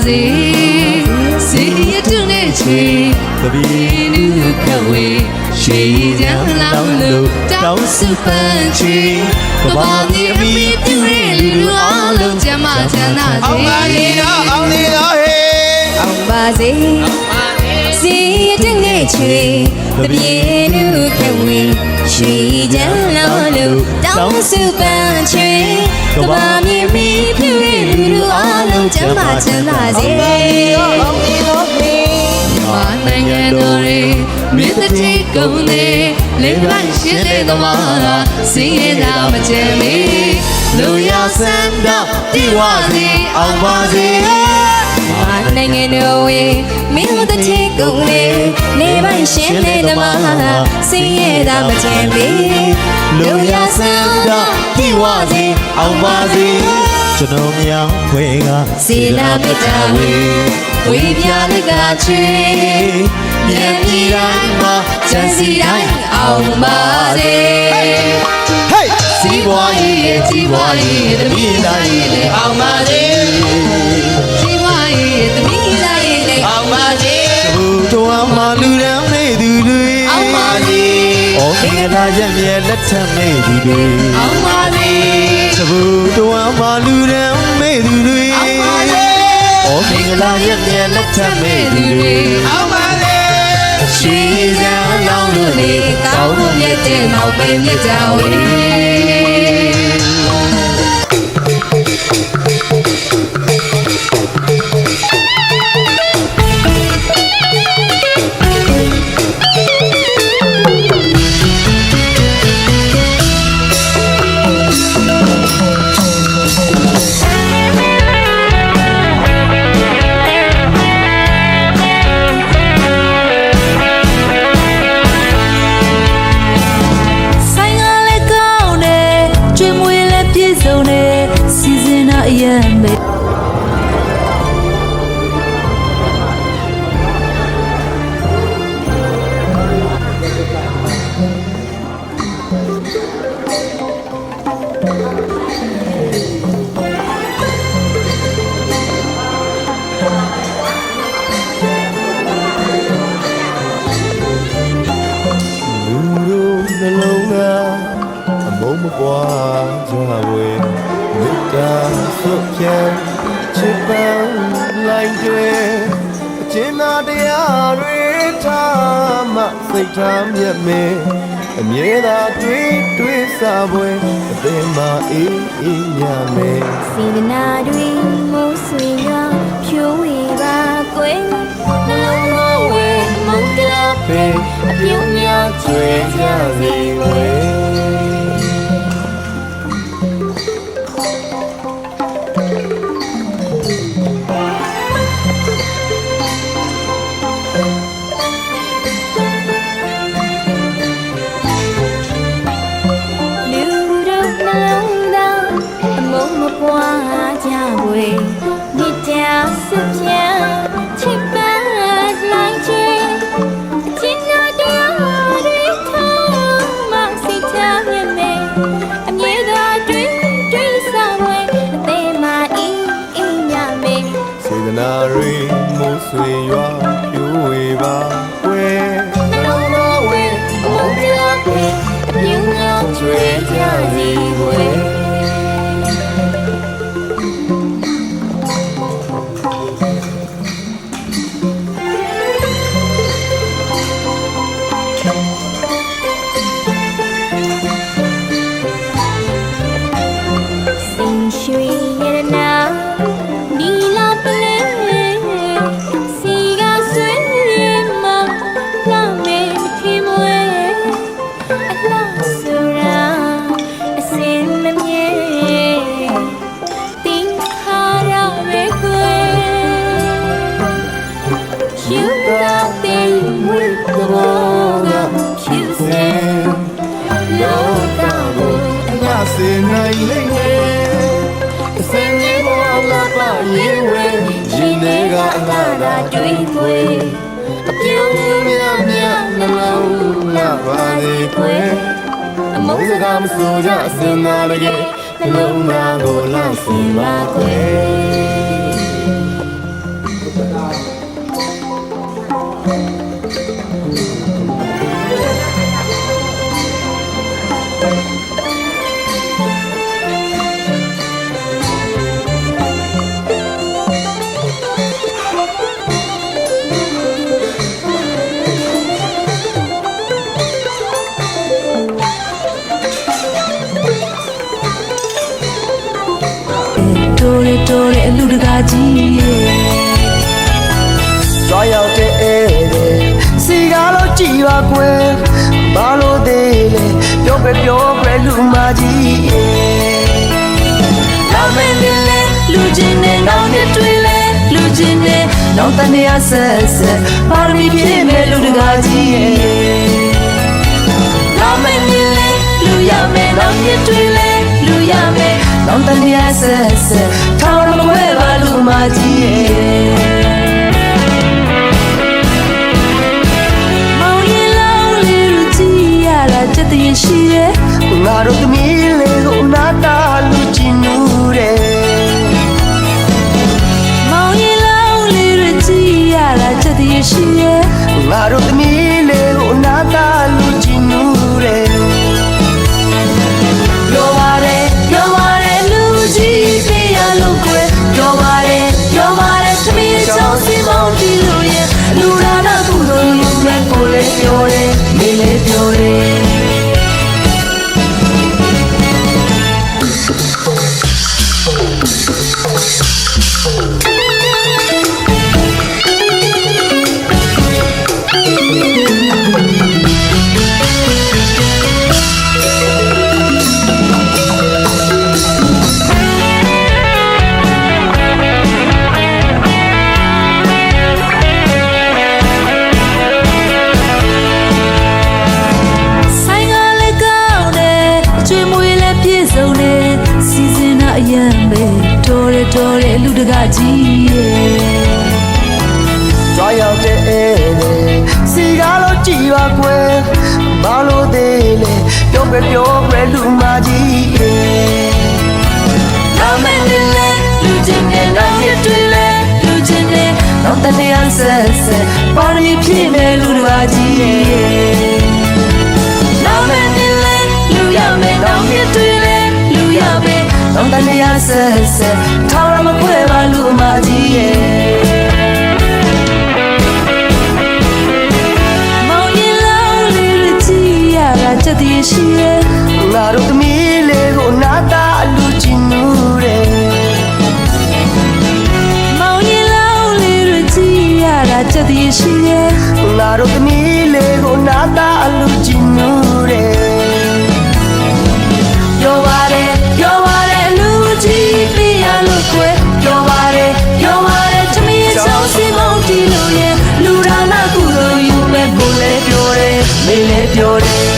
စေစီရတုနဲ့ချွေတပည့်နုခဝေရှေးကြံလောင်းလို့တောင်းစုပန်းချီကဘာမြေအမိပြုရဲ့လူလူအားလုံးကျမချမ်းသာစေအောင်ပါလေတော့အောင်လေတော့ဟေးအောင်ပါစေစီရတုနဲ့ချွေတပည့်နုခဝေရှေးကြံလောင်းလို့တောင်းစုပန်းချီကဘာမြေအမိပြုရဲ့လူလူအားလုံးကျမချမ်းသာစေအောင်လေတော့ဟေးမာနိုင်ငံတော်ရေမင်းတတိကုန်းနေလေးပိုင်းရှင်းလေသမားစင်းရတာမကျန်မီလူရဆန်းတော့တိဝစီအောင်ပါစေမာနိုင်ငံတော်ရေမင်းတတိကုန်းနေလေးပိုင်းရှင်းလေသမားစင်းရတာမကျန်မီလူရဆန်းတော့တိဝစီအောင်ပါစေကျွန်တော်မြောင်ခွေကစေနာမေတ္တာဝေဝေပြာလကချွေမြတ်ပြည်တိုင်းမှာချမ်းစီတိုင်းအောင်ပါစေဟေးစီးပွားရေးရဲ့ကြီးပွားရေးရဲ့တမီးတိုင်းရဲ့အောင်ပါစေကြီးပွားရေးရဲ့တမီးတိုင်းရဲ့အောင်ပါစေဘုတော်မှာလူရန်မေသူတွေအောင်ပါစေဩမင်္ဂလာရက်မြဲလက်ထက်မေသူတွေအောင်ပါစေဘုတော်မှာလူရန်မေသူတွေအောင်ပါစေဩမင်္ဂလာရက်မြဲလက်ထက်မေသူတွေအောင်ပါစေရှေးစံလောင်းလို့လေကောင်းလို့မြတ်တဲ့နောက်ပဲမြတ်ကြဝေမပွားကြဝေမေတ္တာဆုဖြံချစ်ပန်းလိုက်တွေအကျဉ်းသားတရားတွေထားမှစိတ်ထားမြတ်မေအမြဲသာတွေးစားပွဲအသင်မှာအေးအေးညမေစေတနာတွေမိုးဆွေရွာဖြိုးဝေပါကွယ်နှလုံးသားဝဲမုန်းတရားပဲအပြုံးများချွေကြစေဝဲမေတ္တာဆုဖြံချစ်ပန်းလိုက်ခြင်းအကျဉ်းသားတရားတွေထားမှစိတ်ချမြတ်မေအမြဲတမ်းတွေးစားဝဲအသေးမှအေးအေးညမေစေတနာတွေမိုးဆွေရွာပြိုးဝေပါကွယ်နှလုံးသားဝဲမုန်းတရားပဲအပြုံးများချွေကြစီဝဲစေနိုင်လိမ့်မယ်အစင်းလေးပေါ်လာပါရင်ဝဲရှင်တွေကအလားသာတွေးပွေအပြုံးများများနှလုံးလာပါစေခွေအမုန်းစကားမဆိုကြအစင်နာတကယ်နှလုံးသားကိုလှဆင်ပါခွေ တော်တဲ့အလူတကာကြီးရဲ့ ကြွားရောက်တဲ့ဧည့်သည်စီကားလို့ကြည်ပါကွယ်ဘာလို့သေးလဲပြောပဲလူမကြီးလာမင်းလေးလူချင်းနဲ့နောက်နှစ်တွေ့လဲလူချင်းနဲ့နောက်တနေ့ဆက်ပါရမီပြည့်မဲ့လူတကာကြီးရဲ့လာမင်းလေးလူရမယ်နောက်နှစ်တွေ့လဲလူရမယ်နောက်တနေ့ဆက်ထောင်းမခွဲပါလူမကြီးရဲ့မောင်ရင်လောင်းလေးလူကြီးရတာချက်တည်းရှိတယ် ငါတို့သမီးလေးကိုနာတာလူချင်နူတယ်မောင်ရင်လောင်းလေးလူကြီးရတာချက်တည်းရှိတယ် ငါတို့သမီးလေးကိုနာတာလူချင်နူတယ်ပြောပါတယ်လူကြီးပြရလို့ကွယ်ပြောပါတယ်သမီးချောင်းစီမောင်းတီလို့ရဲ့လူရာနာကုသိုလ်ယူမဲ့ကိုလည်းပြောတယ်နေလည်းပြောတယ်တော်တဲ့လူတကာကြီးရဲ့ကြွားရောက်တဲ့ဧည့်သည်စီကားလို့ကြည်ပါကွယ်ဘာလို့သေးလဲပြောပဲလူမကြီးလာမင်းလေးလူချင်းနဲ့နောက်ရတွေ့လဲလူချင်းနဲ့နောက်တနေ့ဆက်ပါရမီပြည့်မဲ့လူတကာကြီးရဲ့လာမင်းလေးလူရမယ်နောက်ရတွေ့လဲလူရမယ်နောက်တနေ့ဆက်ထောင်းမခွဲပါလူမကြီးရဲ့မောင်ရင်လောင်းလေးလူကြီးရတာချက်တည်းရှိရဲ့ ငါတို့သမီးလေးကိုနာတာလူချင်နူတယ်မောင်ရင်လောင်းလေးလူကြီးရတာချက်တည်းရှိရဲ့ ငါတို့သမီးလေးကိုနာတာလူချင်နူတယ်ပြောပါတယ်လူကြီးပြရလို့ကွယ်ပြောပါတယ်သမီးချောင်းစီမောင်းတီလို့ရဲ့လူရာနာကုသိုလ်ယူမဲ့ကိုလည်းပြောတယ်မေးလည်းပြောတယ်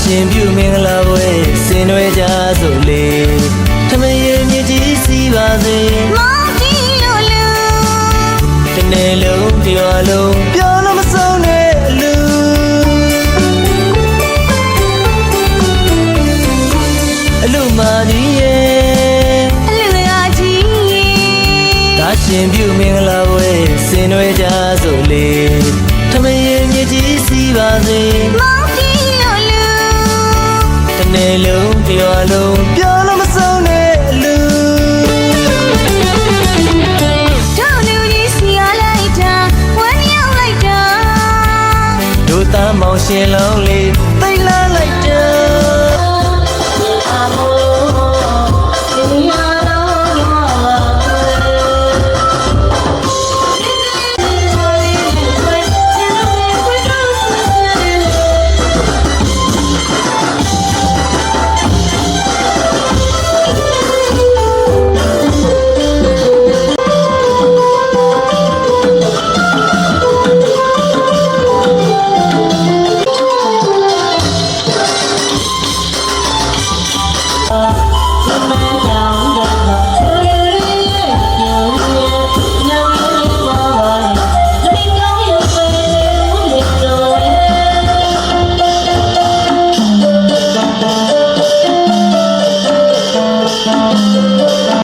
ရှင်ပြုမင်္ဂလာပွဲဆင်နွှဲကြစို့လေထမရေမြည်ကြီးစီပါစေမောင်တီလို့လူတနေ့လုံးတရွာလုံးပြောလို့မဆုံးတဲ့လူအလူမာကြီးရဲ့အလူရာကြီးရဲ့ဒါရှင်ပြုမင်္ဂလာပွဲဆင်နွှဲကြစို့လေထမရေမြည်ကြီးစီပါစေမောင်တီလို့လူတနေ့လုံးတရွာလုံးပြောလို့မဆုံးတဲ့လူတို့လူကြီးစီရလိုက်တာဝမ်းမြောက်လိုက်တာတို့သားမောင်ရှင်လုံးလေး